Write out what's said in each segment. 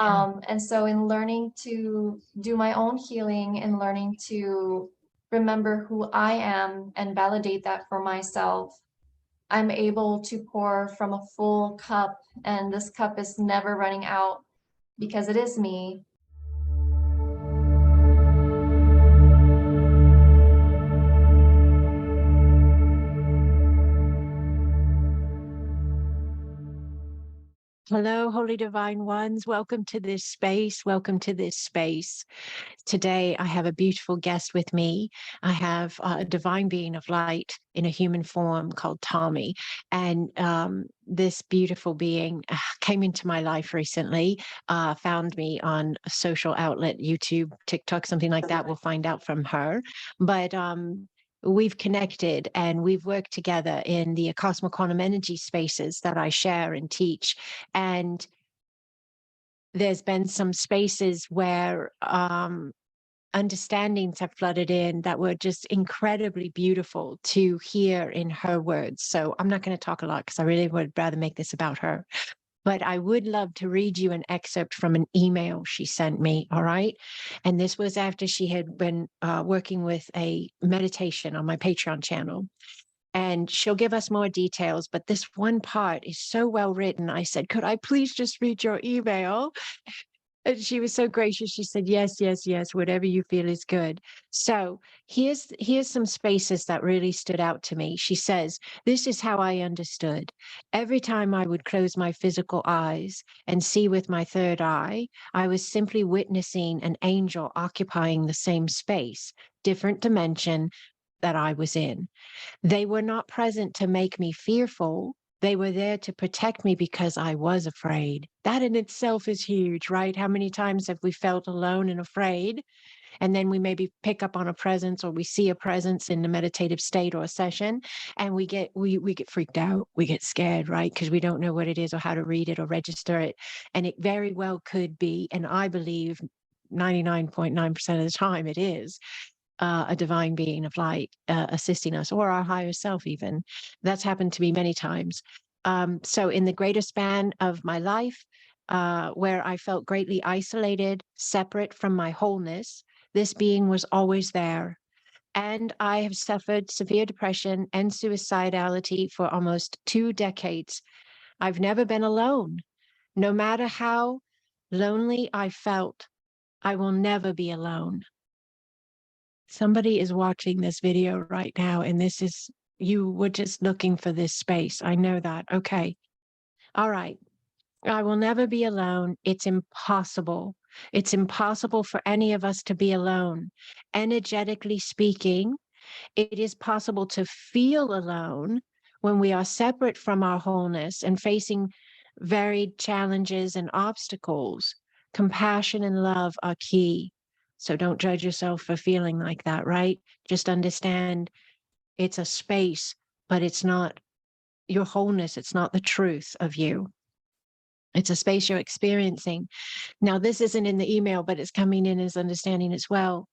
And so in learning to do my own healing and learning to remember who I am and validate that for myself, I'm able to pour from a full cup, and this cup is never running out because it is me. Hello, Holy Divine Ones. Welcome to this space. Welcome to this space. Today, I have a beautiful guest with me. I have a divine being of light in a human form called Tommy. And this beautiful being came into my life recently, found me on a social outlet, YouTube, TikTok, something like that. We'll find out from her. But we've connected and we've worked together in the ACASMA Quantum Energy spaces that I share and teach. And there's been some spaces where understandings have flooded in that were just incredibly beautiful to hear in her words. So I'm not going to talk a lot because I really would rather make this about her. But I would love to read you an excerpt from an email she sent me, all right? And this was after she had been working with a meditation on my Patreon channel. And she'll give us more details, but this one part is so well written. I said, could I please just read your email? And she was so gracious. She said, yes, yes, yes, whatever you feel is good. So here's some spaces that really stood out to me. She says, this is how I understood. Every time I would close my physical eyes and see with my third eye, I was simply witnessing an angel occupying the same space, different dimension that I was in. They were not present to make me fearful. They were there to protect me because I was afraid. That in itself is huge, right? How many times have we felt alone and afraid? And then we maybe pick up on a presence or we see a presence in the meditative state or a session, and we get freaked out. We get scared, right? Because we don't know what it is or how to read it or register it. And it very well could be, and I believe 99.9% of the time it is, a divine being of light assisting us, or our higher self even. That's happened to me many times. So in the greater span of my life, where I felt greatly isolated, separate from my wholeness, this being was always there. And I have suffered severe depression and suicidality for almost 2 decades. I've never been alone. No matter how lonely I felt, I will never be alone. Somebody is watching this video right now, and this is, you were just looking for this space. I know that. Okay. All right. I will never be alone. It's impossible. It's impossible for any of us to be alone. Energetically speaking, it is possible to feel alone when we are separate from our wholeness and facing varied challenges and obstacles. Compassion and love are key. So don't judge yourself for feeling like that, right? Just understand it's a space, but it's not your wholeness. It's not the truth of you. It's a space you're experiencing. Now, this isn't in the email, but it's coming in as understanding as well.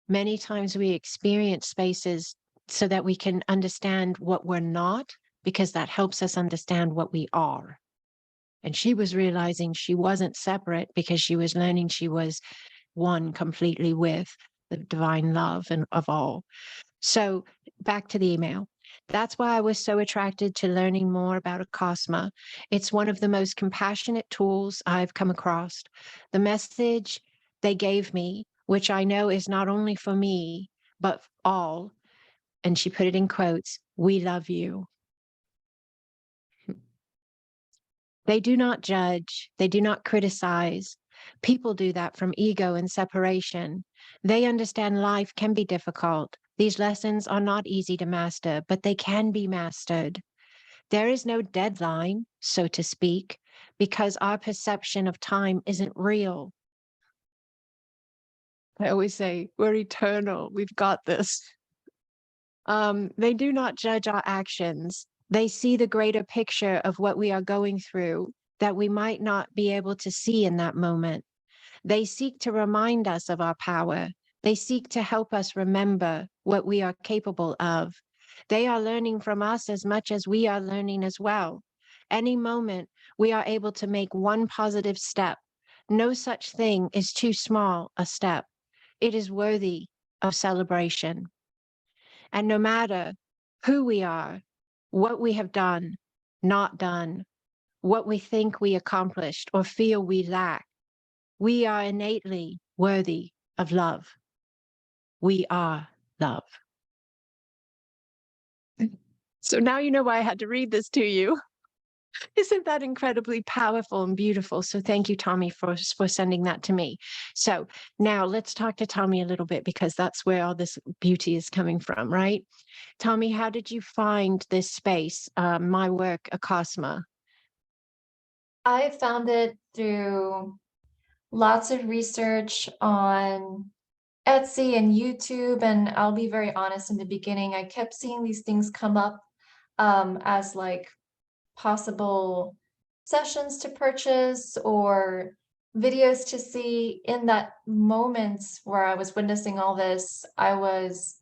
Many times we experience spaces so that we can understand what we're not, because that helps us understand what we are. And she was realizing she wasn't separate because she was learning she was one completely with the divine love and of all. So back to the email. That's why I was so attracted to learning more about ACASMA. It's one of the most compassionate tools I've come across. The message they gave me, which I know is not only for me, but all, and she put it in quotes, we love you. They do not judge. They do not criticize. People do that from ego and separation. They understand life can be difficult. These lessons are not easy to master, but they can be mastered. There is no deadline, so to speak, because our perception of time isn't real. I always say, we're eternal. We've got this. They do not judge our actions. They see the greater picture of what we are going through that we might not be able to see in that moment. They seek to remind us of our power. They seek to help us remember what we are capable of. They are learning from us as much as we are learning as well. Any moment, we are able to make one positive step, No such thing is too small a step. It is worthy of celebration. And no matter who we are, what we have done, not done, what we think we accomplished or feel we lack, we are innately worthy of love. We are love. So now you know why I had to read this to you. Isn't that incredibly powerful and beautiful? So thank you, Tommy, for sending that to me. So now let's talk to Tommy a little bit, because that's where all this beauty is coming from, right? Tommy, how did you find this space, my work, ACASMA? I found it through lots of research on Etsy and YouTube, and I'll be very honest, in the beginning, I kept seeing these things come up as like possible sessions to purchase or videos to see. In that moment where I was witnessing all this, I was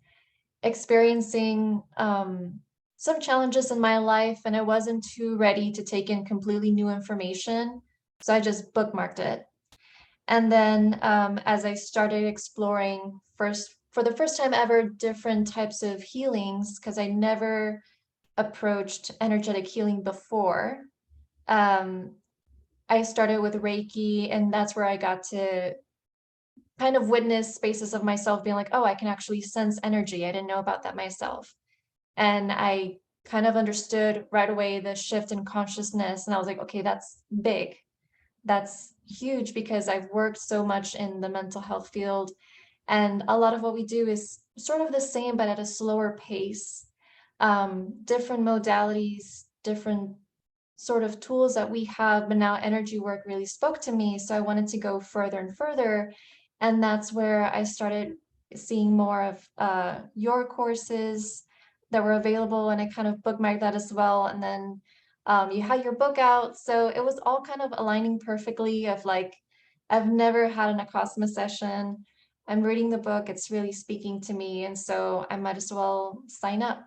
experiencing some challenges in my life, and I wasn't too ready to take in completely new information. So I just bookmarked it. And then as I started exploring for the first time ever, different types of healings, because I never approached energetic healing before, um, I started with Reiki, and that's where I got to kind of witness spaces of myself being like, oh, I can actually sense energy. I didn't know about that myself. And I kind of understood right away the shift in consciousness. And I was like, okay, that's big. That's huge, because I've worked so much in the mental health field. And a lot of what we do is sort of the same, but at a slower pace. Different modalities, different sort of tools that we have, but now energy work really spoke to me. So I wanted to go further and further. And that's where I started seeing more of your courses that were available. And I kind of bookmarked that as well. And then you had your book out. So it was all kind of aligning perfectly of like, I've never had an ACASMA session. I'm reading the book. It's really speaking to me. And so I might as well sign up.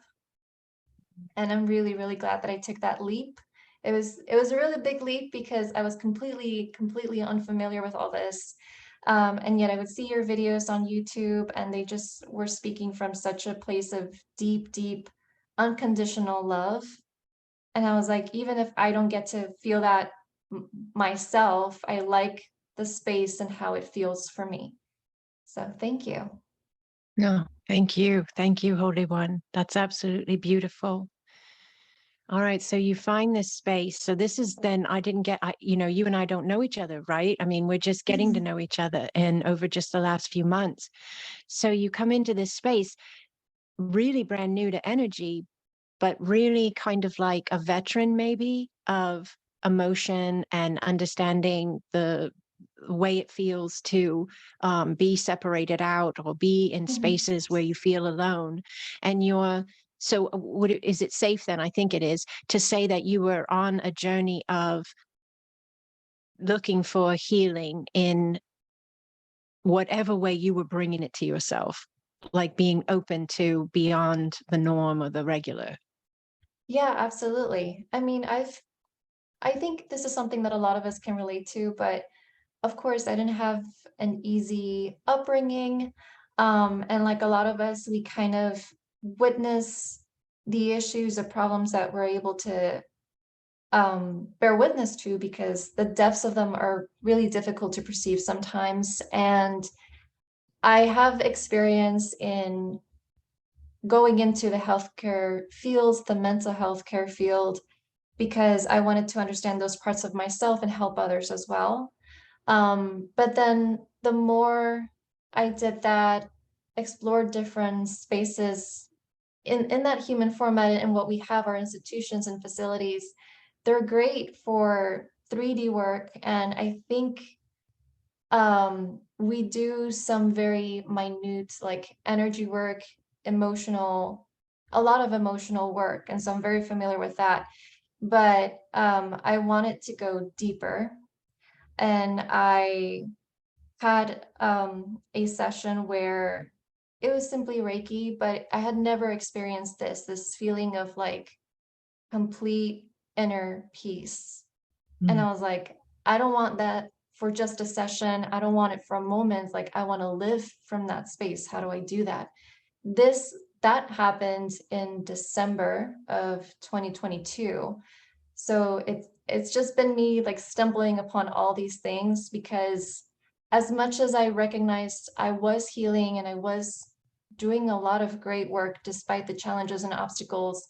And I'm really, really glad that I took that leap. It was a really big leap, because I was completely unfamiliar with all this. And yet I would see your videos on YouTube, and they just were speaking from such a place of deep, deep, unconditional love. And I was like, even if I don't get to feel that myself, I like the space and how it feels for me. So thank you. No, thank you. Thank you, Holy One. That's absolutely beautiful. All right, so you find this space. So this is then, I didn't get, you and I don't know each other, right? I mean, we're just getting to know each other and over just the last few months. So you come into this space really brand new to energy, but really kind of like a veteran maybe of emotion and understanding the way it feels to be separated out or be in Mhm. spaces where you feel alone. And you're so is it safe then, I think it is, to say that you were on a journey of looking for healing in whatever way you were bringing it to yourself, like being open to beyond the norm or the regular? Yeah, absolutely. I mean, I think this is something that a lot of us can relate to, but of course, I didn't have an easy upbringing. And like a lot of us, we kind of witness the issues or problems that we're able to bear witness to, because the depths of them are really difficult to perceive sometimes. And I have experience in going into the healthcare fields, the mental health care field, because I wanted to understand those parts of myself and help others as well. But then the more I did that, explored different spaces in that human format, and what we have, our institutions and facilities, they're great for 3D work. And I think we do some very minute, like energy work, emotional, a lot of emotional work. And so I'm very familiar with that. But I wanted to go deeper. And I had a session where it was simply Reiki, but I had never experienced this feeling of like complete inner peace. And Mm. I was like, I don't want that for just a session. I don't want it for a moment. Like, I want to live from that space. How do I do that? That happened in December of 2022. So it's just been me like stumbling upon all these things, because as much as I recognized I was healing and I was doing a lot of great work despite the challenges and obstacles,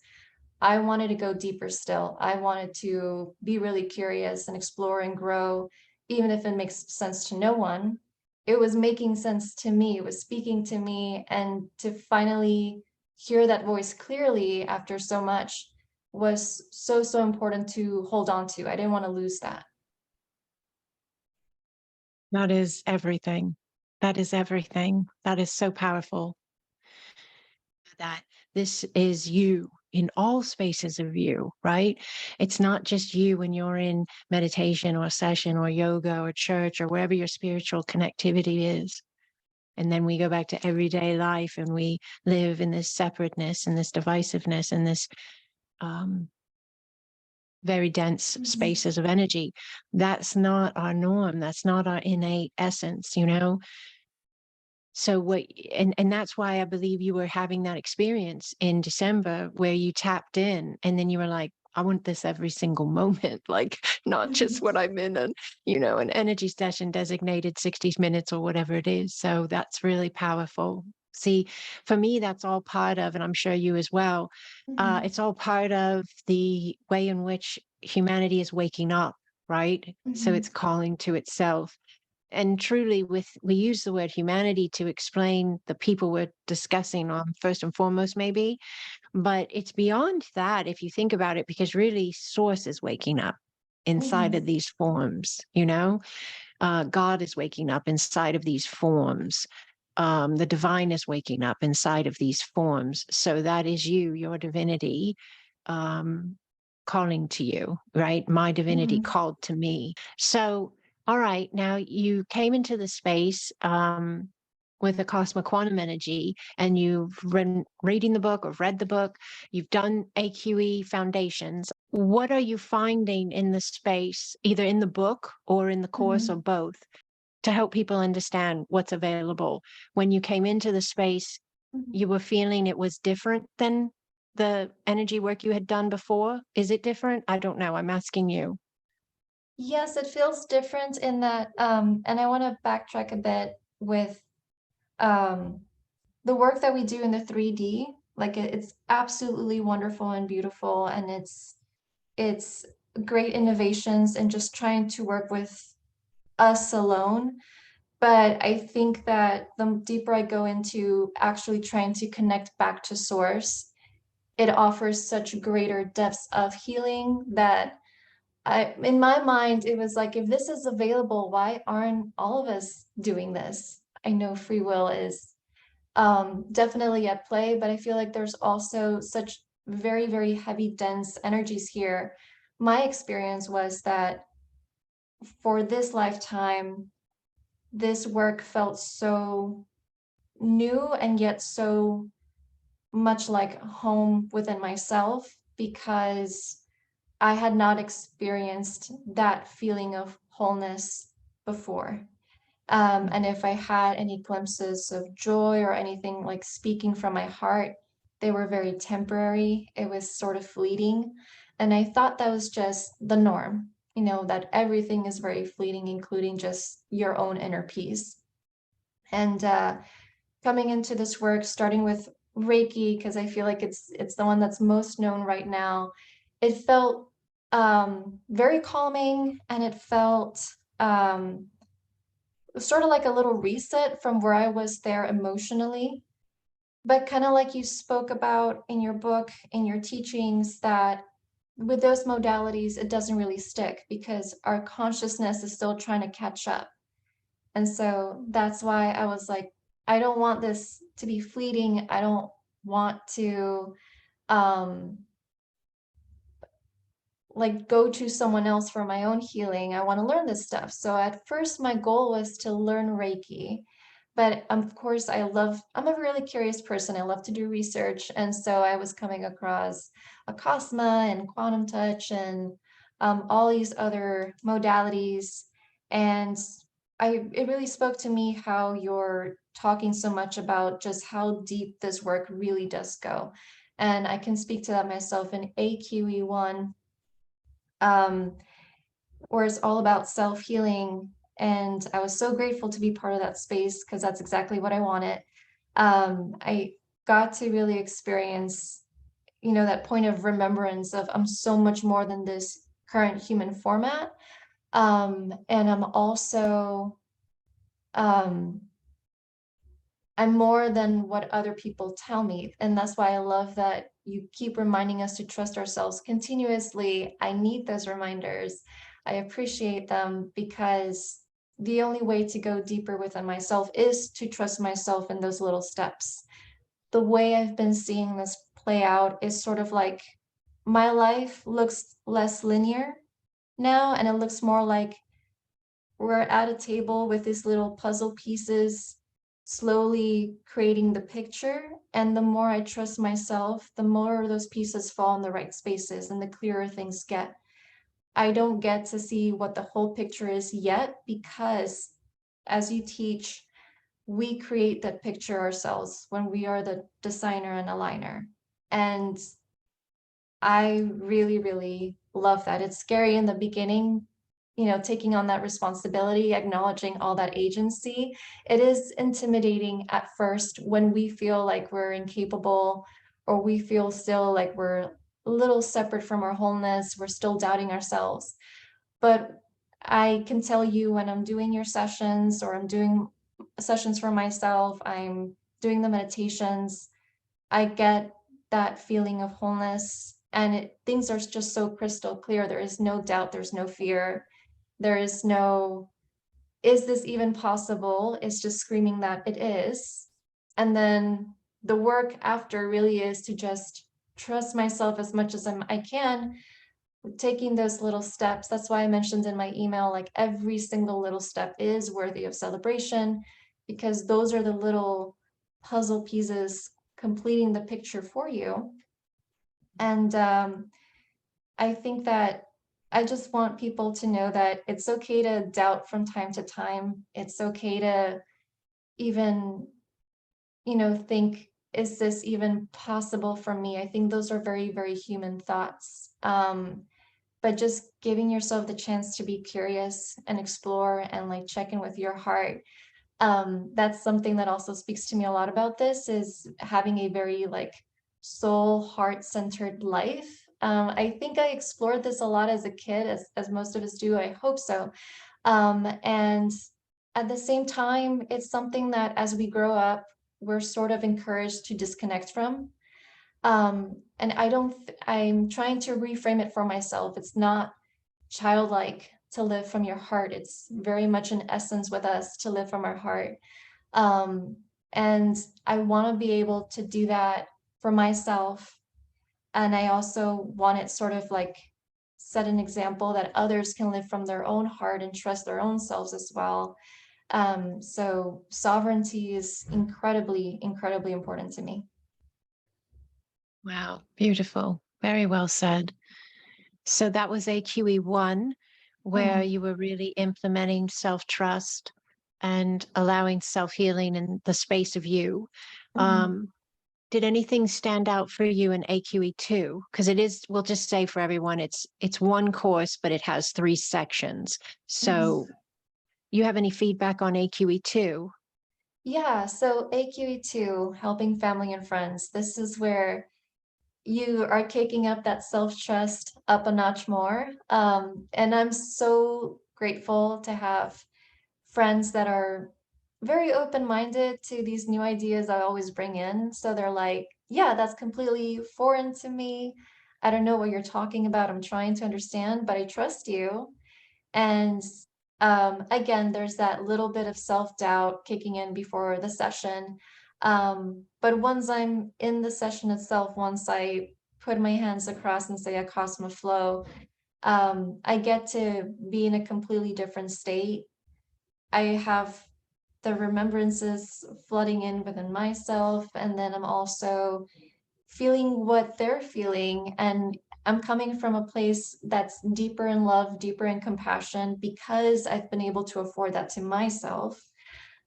I wanted to go deeper still. I wanted to be really curious and explore and grow, even if it makes sense to no one. It was making sense to me. It was speaking to me. And to finally hear that voice clearly after so much was so, so important to hold on to. I didn't want to lose that. That is everything. That is everything. That is so powerful. That this is you in all spaces of you, right? It's not just you when you're in meditation or session or yoga or church or wherever your spiritual connectivity is. And then we go back to everyday life and we live in this separateness and this divisiveness and this very dense spaces of energy. That's not our norm. That's not our innate essence, you know? So and that's why I believe you were having that experience in December where you tapped in and then you were like, I want this every single moment, like not just when I'm in an energy session designated 60 minutes or whatever it is. So that's really powerful. See, for me, that's all part of, and I'm sure you as well, Mhm. it's all part of the way in which humanity is waking up, right? So it's Mhm. calling to itself. And truly, we use the word humanity to explain the people we're discussing on first and foremost, maybe, but it's beyond that if you think about it, because really source is waking up inside of Mhm. these forms, God is waking up inside of these forms. The divine is waking up inside of these forms. So that is you, your divinity, um, calling to you, right? My divinity Mhm. called to me. So, all right, now you came into the space with ACASMA Quantum Energy, and you've been reading the book or read the book. You've done AQE foundations. What are you finding in the space, either in the book or in the course or Mhm. both, to help people understand what's available? When you came into the space, Mhm. you were feeling it was different than the energy work you had done before? Is it different? I don't know. I'm asking you. Yes, it feels different in that, and I want to backtrack a bit with um, the work that we do in the 3D. Like, it's absolutely wonderful and beautiful, and it's great innovations and just trying to work with us alone. But I think that the deeper I go into actually trying to connect back to source, it offers such greater depths of healing that in my mind, it was like, if this is available, why aren't all of us doing this? I know free will is definitely at play, but I feel like there's also such very, very heavy, dense energies here. My experience was that for this lifetime, this work felt so new and yet so much like home within myself, because I had not experienced that feeling of wholeness before. And if I had any glimpses of joy or anything like speaking from my heart, they were very temporary. It was sort of fleeting. And I thought that was just the norm, that everything is very fleeting, including just your own inner peace. And coming into this work, starting with Reiki, because I feel like it's the one that's most known right now, it felt very calming, and it felt sort of like a little reset from where I was there emotionally. But kind of like you spoke about in your book, in your teachings, that with those modalities, it doesn't really stick because our consciousness is still trying to catch up. And so that's why I was like, I don't want this to be fleeting. I don't want to um like go to someone else for my own healing. I want to learn this stuff. So at first my goal was to learn Reiki. But of course I'm a really curious person. I love to do research. And so I was coming across ACASMA and quantum touch and all these other modalities. And it really spoke to me how you're talking so much about just how deep this work really does go. And I can speak to that myself in AQE1, um, where it's all about self-healing. And I was so grateful to be part of that space because that's exactly what I wanted. I got to really experience, that point of remembrance of I'm so much more than this current human format. And um, I'm more than what other people tell me. And that's why I love that you keep reminding us to trust ourselves continuously. I need those reminders. I appreciate them because the only way to go deeper within myself is to trust myself in those little steps. The way I've been seeing this play out is sort of like my life looks less linear now, and it looks more like we're at a table with these little puzzle pieces, slowly creating the picture. And the more I trust myself, the more those pieces fall in the right spaces and the clearer things get. I don't get to see what the whole picture is yet because, as you teach, we create that picture ourselves when we are the designer and aligner. And I really, really love that. It's scary in the beginning, taking on that responsibility, acknowledging all that agency. It is intimidating at first when we feel like we're incapable or we feel still like we're a little separate from our wholeness. We're still doubting ourselves. But I can tell you when I'm doing your sessions or I'm doing sessions for myself, I'm doing the meditations, I get that feeling of wholeness, and things are just so crystal clear. There is no doubt, there's no fear, there is no, is this even possible? It's just screaming that it is. And then the work after really is to just trust myself as much as I can, taking those little steps. That's why I mentioned in my email, like every single little step is worthy of celebration, because those are the little puzzle pieces completing the picture for you. And I think that I just want people to know that it's okay to doubt from time to time. It's okay to even, think, is this even possible for me? I think those are very, very human thoughts. But just giving yourself the chance to be curious and explore and like check in with your heart. That's something that also speaks to me a lot about this, is having a very like soul heart-centered life. I think I explored this a lot as a kid, as most of us do. I hope so. And at the same time, it's something that as we grow up, we're sort of encouraged to disconnect from. And I'm trying to reframe it for myself. It's not childlike to live from your heart. It's very much an essence with us to live from our heart. Um, and I want to be able to do that for myself. And I also want it sort of like set an example that others can live from their own heart and trust their own selves as well. So sovereignty is incredibly, incredibly important to me. Wow, beautiful. Very well said. So that was AQE1, where Mm, you were really implementing self-trust and allowing self-healing in the space of you. mhm. Did anything stand out for you in AQE2? Because it is, we'll just say for everyone, it's one course, but it has 3 sections. Mhm. So you have any feedback on AQE2? Yeah, so AQE2, helping family and friends. This is where you are kicking up that self-trust up a notch more. And I'm so grateful to have friends that are very open-minded to these new ideas I always bring in. So they're like, yeah, that's completely foreign to me. I don't know what you're talking about. I'm trying to understand, but I trust you. And again, there's that little bit of self-doubt kicking in before the session. But once I'm in the session itself, once I put my hands across and say ACASMA flow, I get to be in a completely different state. I have the remembrances flooding in within myself, and then I'm also feeling what they're feeling. And I'm coming from a place that's deeper in love, deeper in compassion, because I've been able to afford that to myself.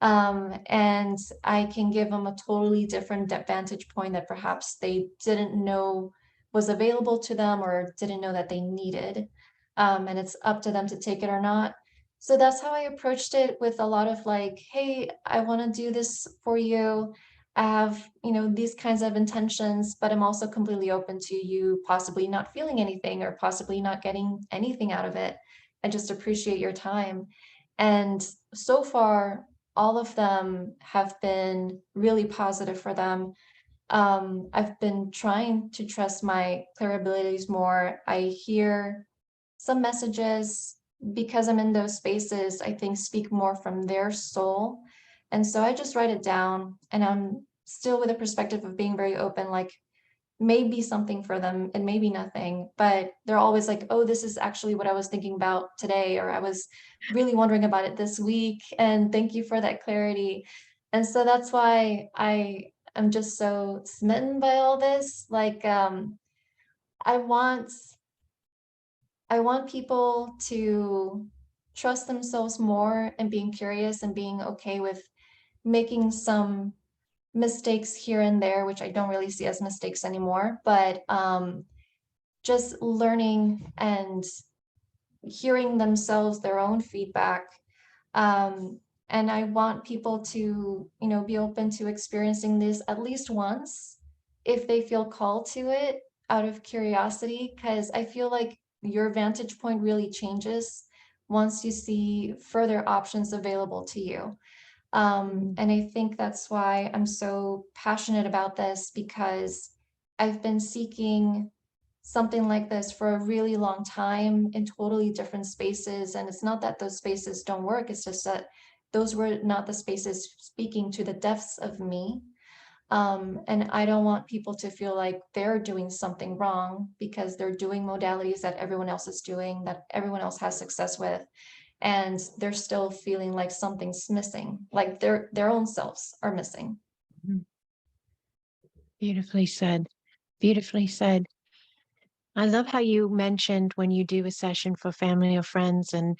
And I can give them a totally different vantage point that perhaps they didn't know was available to them or didn't know that they needed. And it's up to them to take it or not. So that's how I approached it, with a lot of like, hey, I want to do this for you. I have, these kinds of intentions, but I'm also completely open to you possibly not feeling anything or possibly not getting anything out of it. I just appreciate your time. And so far, all of them have been really positive for them. I've been trying to trust my clear abilities more. I hear some messages, because I'm in those spaces, I think speak more from their soul. And so I just write it down, and I'm still with a perspective of being very open, like maybe something for them and maybe nothing, but they're always like, oh, this is actually what I was thinking about today, or I was really wondering about it this week, and thank you for that clarity. And so that's why I am just so smitten by all this. Like, I want I want people to trust themselves more, and being curious and being okay with making some mistakes here and there, which I don't really see as mistakes anymore, but just learning and hearing themselves, their own feedback. Um, and I want people to, be open to experiencing this at least once, if they feel called to it out of curiosity, because I feel like your vantage point really changes once you see further options available to you. Mm. And I think that's why I'm so passionate about this, because I've been seeking something like this for a really long time in totally different spaces. And it's not that those spaces don't work, it's just that those were not the spaces speaking to the depths of me. And I don't want people to feel like they're doing something wrong because they're doing modalities that everyone else is doing, that everyone else has success with, and they're still feeling like something's missing, like their own selves are missing. Mhm. Beautifully said. Beautifully said. I love how you mentioned when you do a session for family or friends, and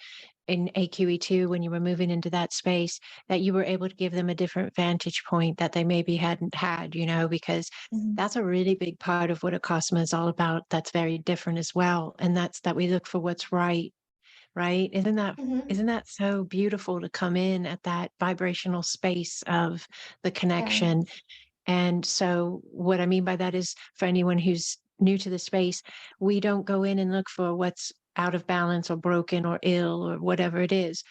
in AQE2, when you were moving into that space, that you were able to give them a different vantage point that they maybe hadn't had, because Mhm. that's a really big part of what ACASMA is all about. That's very different as well. And that's that we look for what's right, right? Mhm. Isn't that so beautiful to come in at that vibrational space of the Yeah. connection? And so what I mean by that is, for anyone who's new to the space, we don't go in and look for what's out of balance or broken or ill or whatever it is.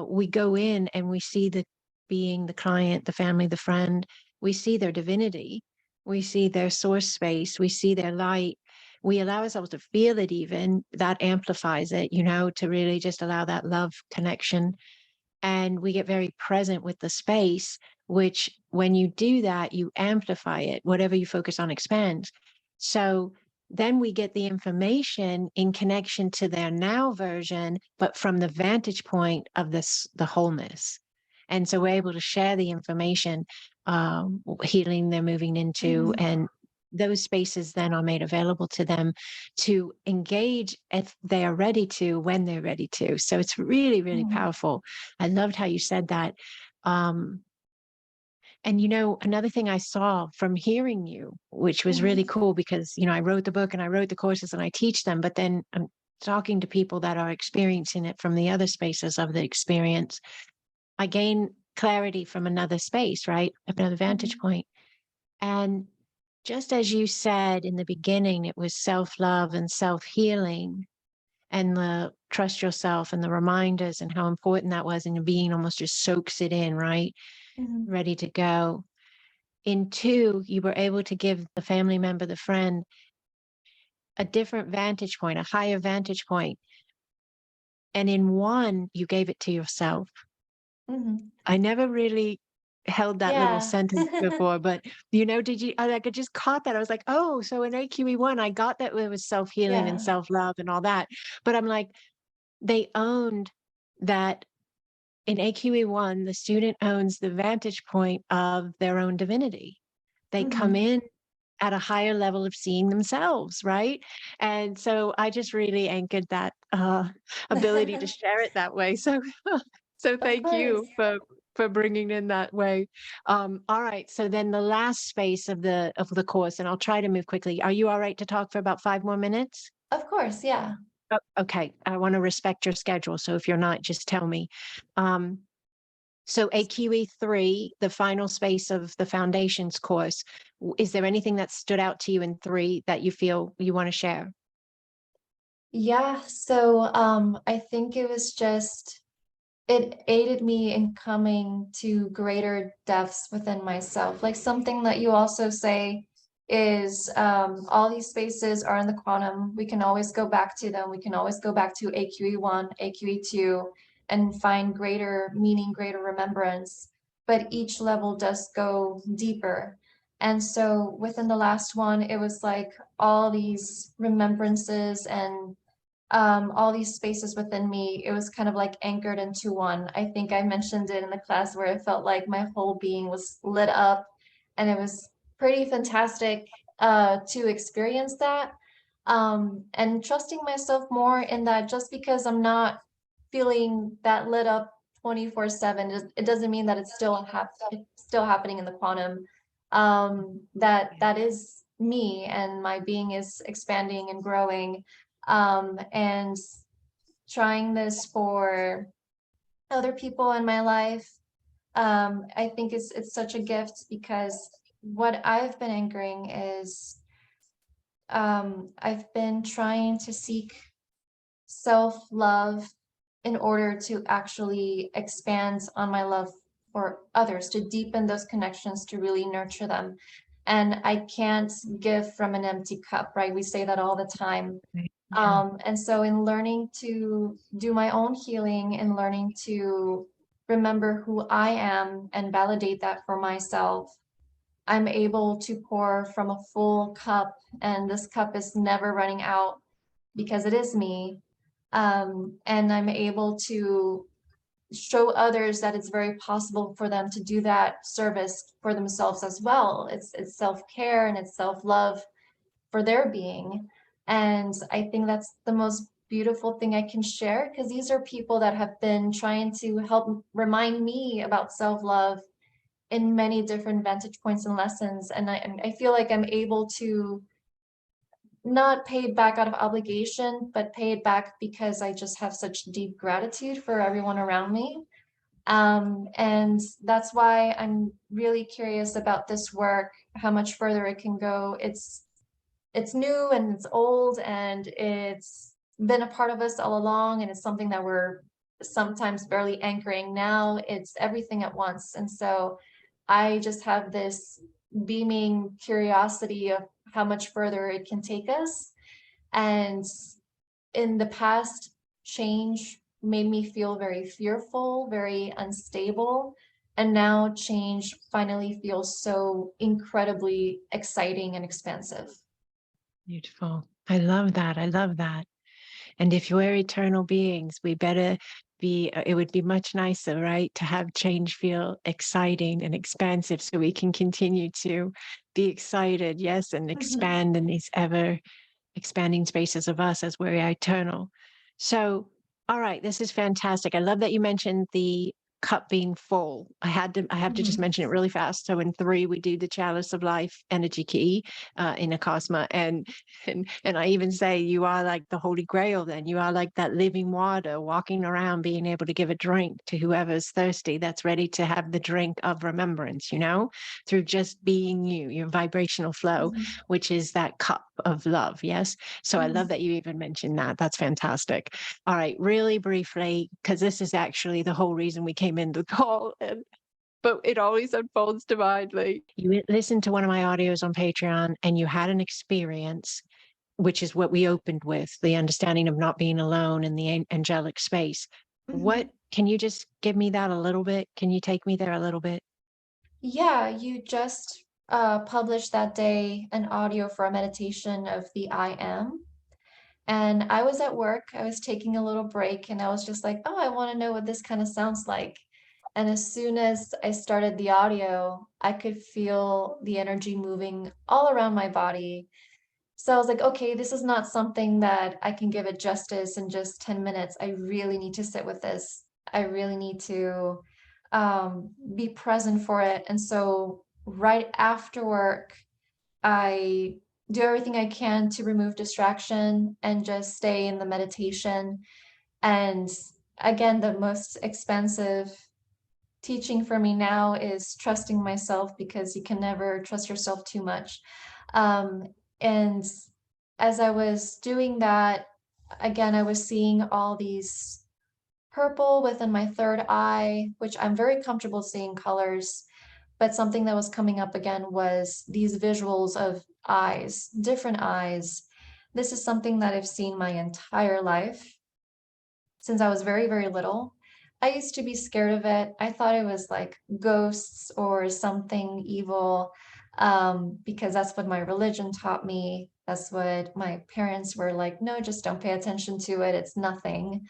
We go in and we see the being, the client, the family, the friend, we see their divinity, we see their source space, we see their light. We allow ourselves to feel it, even that amplifies it, to really just allow that love connection, and we get very present with the space, which when you do that, you amplify it. Whatever you focus on expands. So then we get the information in connection to their now version, but from the vantage point of the wholeness. And so we're able to share the information, healing they're moving into, Mhm. and those spaces then are made available to them to engage if they are ready to, when they're ready to. So it's really, really Mhm. powerful. I loved how you said that. Um, and another thing I saw from hearing you, which was really Mhm. cool, because I wrote the book and I wrote the courses and I teach them, but then I'm talking to people that are experiencing it from the other spaces of the experience. I gain clarity from another space, right? Another vantage Mhm. point. And just as you said in the beginning, it was self-love and self-healing, and the trust yourself and the reminders and how important that was, and being almost just soaks it in, right? Mhm. Ready to go. In two, you were able to give the family member, the friend, a different vantage point, a higher vantage point. And in one, you gave it to yourself. Mhm. I never really held that little Yeah. sentence before, but did you, I just caught that. I was like, oh, so in AQE1, I got that it was self-healing and Yeah. self-love and all that. But I'm like, they owned that. In AQE1, the student owns the vantage point of their own divinity. They come Mhm. in at a higher level of seeing themselves, right? And so I just really anchored that ability to share it that way. So so Of thank course. you for bringing in that way. All right, so then the last space of the course, and I'll try to move quickly. Are you all right to talk for about 5 more minutes? Of course, yeah. Oh, okay, I want to respect your schedule, so if you're not, just tell me. Um, so AQE3, the final space of the foundations course, is there anything that stood out to you in 3 that you feel you want to share? Yeah, so I think it was just it aided me in coming to greater depths within myself. Like something that you also say is all these spaces are in the quantum. We can always go back to them. We can always go back to AQE1, AQE2, and find greater meaning, greater remembrance. But each level does go deeper. And so within the last one, it was like all these remembrances and all these spaces within me, it was kind of like anchored into one. I think I mentioned it in the class where it felt like my whole being was lit up, and it was pretty fantastic to experience that. And trusting myself more in that just because I'm not feeling that lit up 24/7, it doesn't mean that it's still happening in the quantum. That is me, and my being is expanding and growing, and trying this for other people in my life. I think it's such a gift because what I've been anchoring is I've been trying to seek self-love in order to actually expand on my love for others, to deepen those connections, to really nurture them. And I can't give from an empty cup, right? We say that all the time. Right. Yeah. And so in learning to do my own healing and learning to remember who I am and validate that for myself, I'm able to pour from a full cup, and this cup is never running out because it is me. And I'm able to show others that it's very possible for them to do that service for themselves as well. It's self-care and it's self-love for their being. And I think that's the most beautiful thing I can share, because these are people that have been trying to help remind me about self-love in many different vantage points and lessons. And I feel like I'm able to not pay it back out of obligation, but pay it back because I just have such deep gratitude for everyone around me. And that's why I'm really curious about this work, how much further it can go. It's new and it's old and it's been a part of us all along, and it's something that we're sometimes barely anchoring. Now it's everything at once. And so I just have this beaming curiosity of how much further it can take us. And in the past, change made me feel very fearful, very unstable. And now change finally feels so incredibly exciting and expansive. Beautiful. I love that. I love that. And if we're eternal beings, we better be, it would be much nicer, right, to have change feel exciting and expansive so we can continue to be excited, yes, and expand in these ever expanding spaces of us as we're eternal. So, all right, this is fantastic. I love that you mentioned the cup being full. I have to just Mhm. mention it really fast. So in 3, we do the chalice of life energy key in ACASMA, and I even say you are like the Holy Grail. Then you are like that living water, walking around, being able to give a drink to whoever's thirsty, that's ready to have the drink of remembrance. Through just being you, your vibrational flow, Mhm. which is that cup of love. Yes. So I love Mhm. that you even mentioned that. That's fantastic. All right, really briefly, because this is actually the whole reason we came in the call, but it always unfolds divinely. You listened to one of my audios on Patreon and you had an experience, which is what we opened with, the understanding of not being alone in the angelic space. What Mhm. can you just give me that a little bit? Can you take me there a little bit? Yeah, you just published that day an audio for a meditation of the I am. And I was at work, I was taking a little break, and I was just like, oh, I want to know what this kind of sounds like. And as soon as I started the audio, I could feel the energy moving all around my body. So I was like, okay, this is not something that I can give it justice in just 10 minutes. I really need to sit with this. I really need to be present for it. And so right after work, I do everything I can to remove distraction and just stay in the meditation. And again, the most expensive teaching for me now is trusting myself, because you can never trust yourself too much. Um, and as I was doing that, again, I was seeing all these purple within my third eye, which I'm very comfortable seeing colors. But something that was coming up again was these visuals of eyes, different eyes. This is something that I've seen my entire life since I was very, very little. I used to be scared of it. I thought it was like ghosts or something evil, because that's what my religion taught me. That's what my parents were like, no, just don't pay attention to it. It's nothing.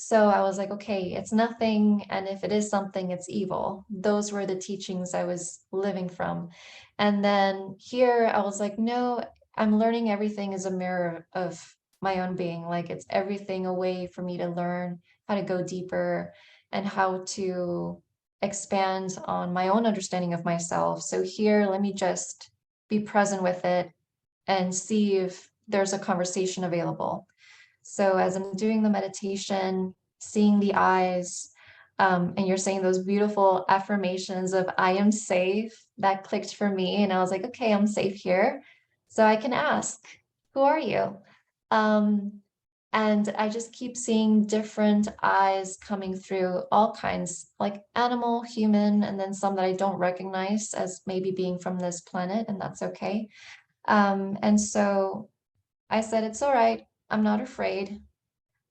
So I was like, okay, it's nothing. And if it is something, it's evil. Those were the teachings I was living from. And then here I was like, no, I'm learning everything is a mirror of my own being. Like it's everything a way for me to learn how to go deeper and how to expand on my own understanding of myself. So here, let me just be present with it and see if there's a conversation available. So as I'm doing the meditation, seeing the eyes, and you're saying those beautiful affirmations of I am safe, that clicked for me. And I was like, okay, I'm safe here. So I can ask, who are you? Um, and I just keep seeing different eyes coming through, all kinds, like animal, human, and then some that I don't recognize as maybe being from this planet, and that's okay. And so I said, it's all right. I'm not afraid.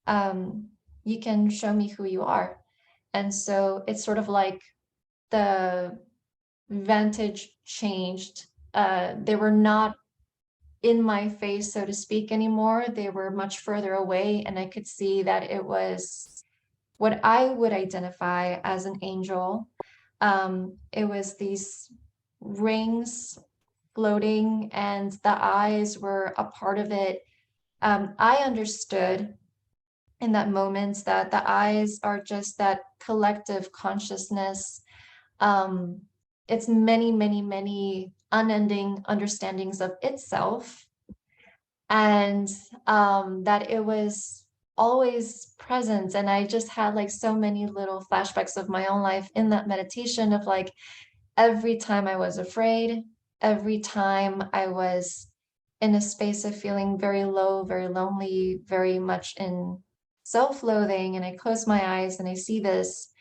Um, you can show me who you are. And so it's sort of like the vantage changed. They were not in my face, so to speak, anymore. They were much further away, and I could see that it was what I would identify as an angel. It was these rings floating, and the eyes were a part of it. I understood in that moment that the eyes are just that collective consciousness. Um, it's many, many, many unending understandings of itself, and that it was always present. And I just had like so many little flashbacks of my own life in that meditation of like every time I was afraid, every time I was in a space of feeling very low, very lonely, very much in self-loathing, and I close my eyes and I see this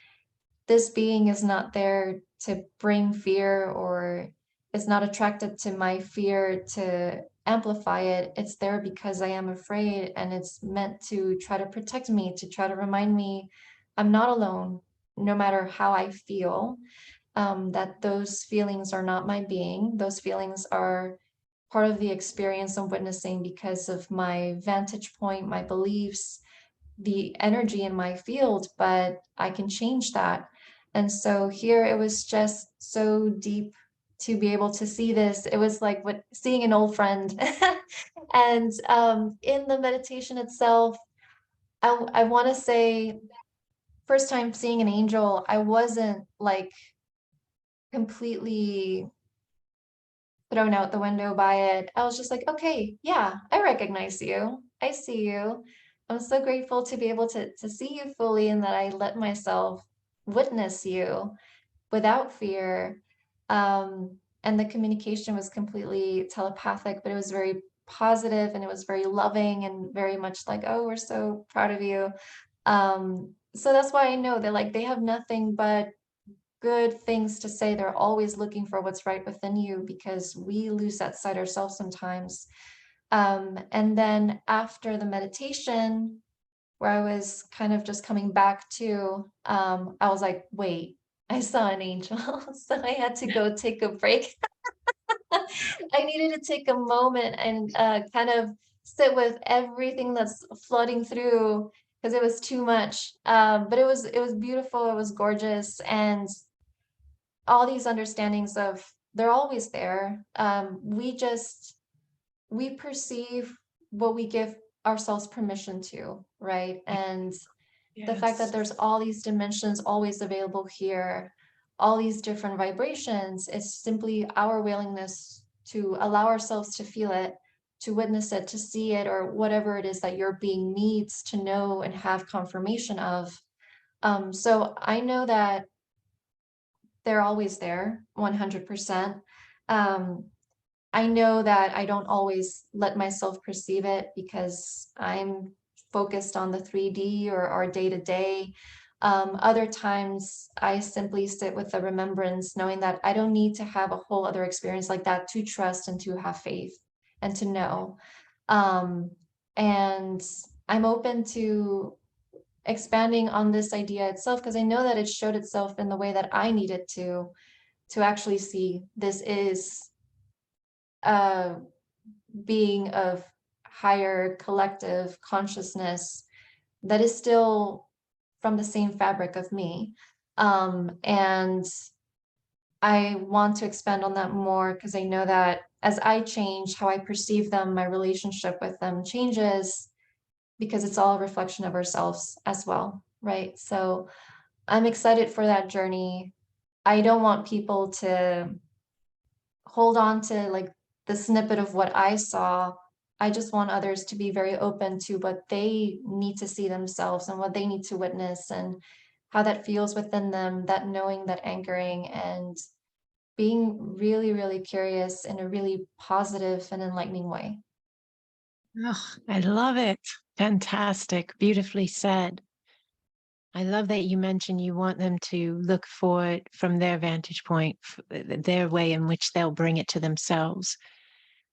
being is not there to bring fear, or it's not attracted to my fear to amplify it. It's there because I am afraid, and it's meant to try to protect me, to try to remind me I'm not alone, no matter how I feel. That those feelings are not my being. Those feelings are part of the experience I'm witnessing because of my vantage point, my beliefs, the energy in my field, but I can change that. And so here it was just so deep to be able to see this. It was like what seeing an old friend. And in the meditation itself, I want to say, first time seeing an angel, I wasn't like completely thrown out the window by it. I was just like, okay, yeah, I recognize you. I see you. I'm so grateful to be able to see you fully, and that I let myself witness you without fear. And the communication was completely telepathic, but it was very positive, and it was very loving, and very much like, oh, we're so proud of you. So that's why I know that like they have nothing but good things to say. They're always looking for what's right within you, because we lose that sight ourselves sometimes. And then after the meditation, where I was kind of just coming back to, I was like, wait, I saw an angel. So I had to go take a break. I needed to take a moment and kind of sit with everything that's flooding through, because it was too much. But it was beautiful, it was gorgeous, and all these understandings of they're always there. We perceive what we give ourselves permission to, right? And the fact that Yes. there's all these dimensions always available here, all these different vibrations, it's simply our willingness to allow ourselves to feel it, to witness it, to see it, or whatever it is that your being needs to know and have confirmation of. So I know that they're always there, 100%. Um, I know that I don't always let myself perceive it because I'm focused on the 3D or day to day. Other times I simply sit with the remembrance, knowing that I don't need to have a whole other experience like that to trust and to have faith and to know. Um, and I'm open to expanding on this idea itself because I know that it showed itself in the way that I needed to actually see this is a being of higher collective consciousness that is still from the same fabric of me. And I want to expand on that more because I know that as I change how I perceive them, my relationship with them changes because it's all a reflection of ourselves as well, right? So I'm excited for that journey. I don't want people to hold on to like the snippet of what I saw. I just want others to be very open to what they need to see themselves and what they need to witness and how that feels within them, that knowing, that anchoring, and being really, really curious in a really positive and enlightening way. Oh, I love it. Fantastic. Beautifully said. I love that you mentioned you want them to look for it from their vantage point, their way in which they'll bring it to themselves.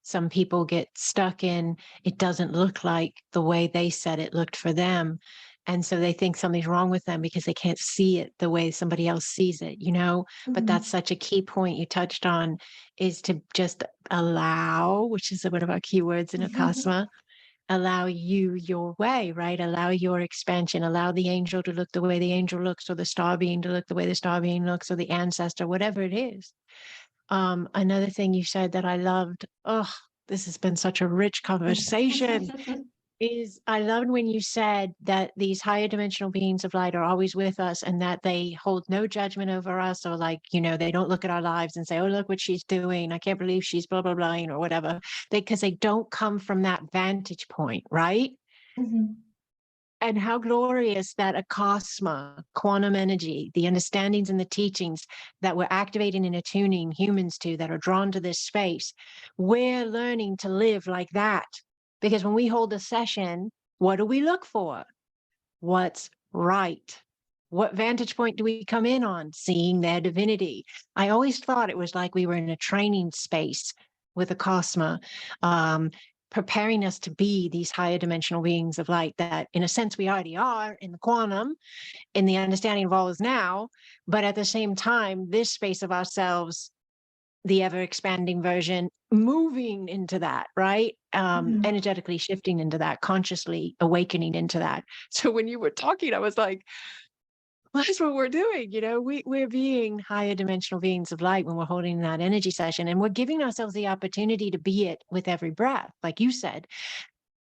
Some people get stuck in it doesn't look like the way they said it looked for them. And so they think something's wrong with them because they can't see it the way somebody else sees it, you know? But that's Mhm. such a key point you touched on is to just allow, which is one of our keywords in ACASMA, allow you your way, right? Allow your expansion, allow the angel to look the way the angel looks, or the star being to look the way the star being looks, or the ancestor, whatever it is. Another thing you said that I loved, oh, this has been such a rich conversation, is I loved when you said that these higher dimensional beings of light are always with us and that they hold no judgment over us, or like, you know, they don't look at our lives and say, oh, look what she's doing. I can't believe she's blah, blah, blah, you know, whatever. Because they don't come from that vantage point, right? Mhm. And how glorious that ACASMA, quantum energy, the understandings and the teachings that we're activating and attuning humans to that are drawn to this space, we're learning to live like that. Because when we hold a session, what do we look for? What's right? What vantage point do we come in on? Seeing their divinity. I always thought it was like we were in a training space with a Cosma, um, preparing us to be these higher dimensional beings of light that, in a sense, we already are in the quantum, in the understanding of all is now. But at the same time, this space of ourselves, the ever expanding version, moving into that, right? Mhm. Energetically shifting into that, consciously awakening into that. So when you were talking, I was like, well, that's what we're doing. You know, we're being higher dimensional beings of light when we're holding that energy session, and we're giving ourselves the opportunity to be it with every breath, like you said.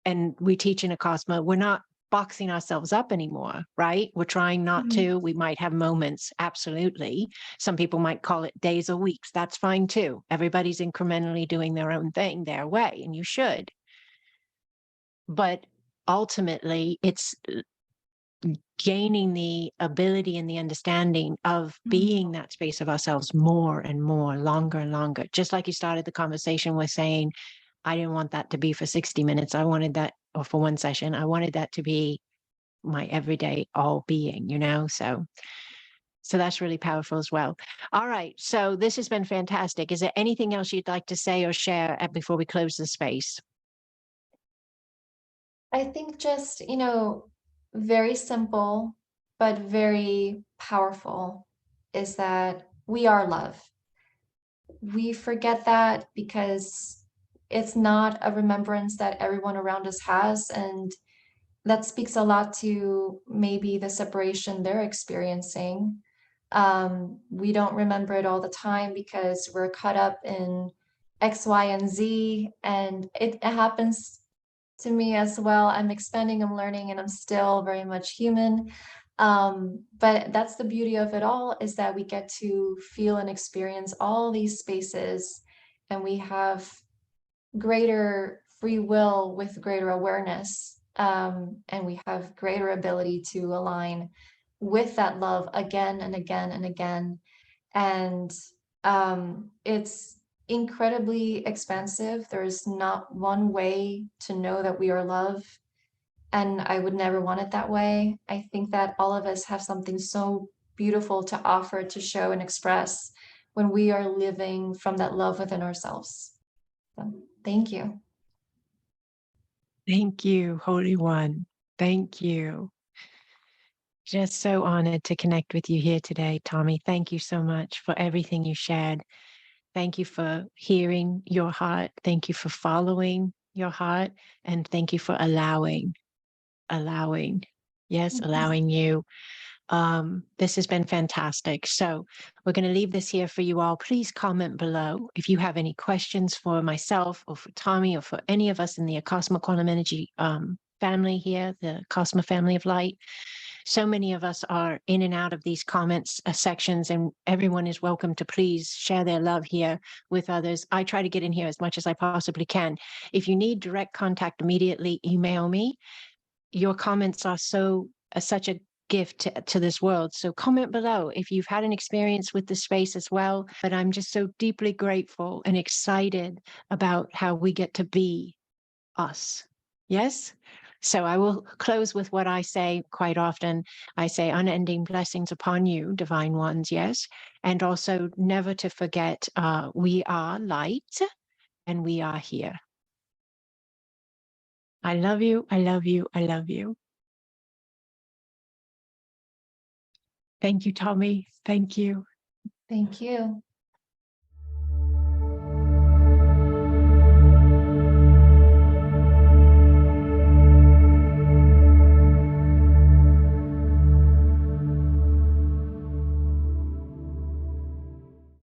And we teach in a Cosmo, we're not boxing ourselves up anymore, right? We're trying not Mhm. to. We might have moments, absolutely. Some people might call it days or weeks. That's fine too. Everybody's incrementally doing their own thing their way, and you should. But ultimately, it's gaining the ability and the understanding of Mhm. being that space of ourselves more and more, longer and longer. Just like you started the conversation with saying, I didn't want that to be for 60 minutes. I wanted that, or for one session, I wanted that to be my everyday all being, you know? So that's really powerful as well. All right. So this has been fantastic. Is there anything else you'd like to say or share before we close the space? I think just, very simple, but very powerful is that we are love. We forget that because it's not a remembrance that everyone around us has. And that speaks a lot to maybe the separation they're experiencing. We don't remember it all the time because we're caught up in X, Y, and Z, and it happens to me as well. I'm expanding, I'm learning, and I'm still very much human. But that's the beauty of it all, is that we get to feel and experience all these spaces, and we have greater free will with greater awareness. And we have greater ability to align with that love again and again and again. And it's incredibly expansive. There's not one way to know that we are love, and I would never want it that way. I think that all of us have something so beautiful to offer, to show and express when we are living from that love within ourselves. So, thank you. Thank you, Holy One. Thank you. Just so honored to connect with you here today, Tommy. Thank you so much for everything you shared. Thank you for hearing your heart. Thank you for following your heart. And thank you for allowing, yes, allowing you. This has been fantastic. So we're going to leave this here for you all. Please comment below if you have any questions for myself or for Tommy or for any of us in the ACASMA Quantum Energy family here, the ACASMA family of light. So many of us are in and out of these comments sections, and everyone is welcome to please share their love here with others. I try to get in here as much as I possibly can. If you need direct contact immediately, email me. Your comments are such a gift to this world. So comment below if you've had an experience with the space as well. But I'm just so deeply grateful and excited about how we get to be us. Yes? So I will close with what I say quite often. I say unending blessings upon you, divine ones, yes? And also never to forget we are light and we are here. I love you, I love you, I love you. Thank you, Tommy. Thank you. Thank you.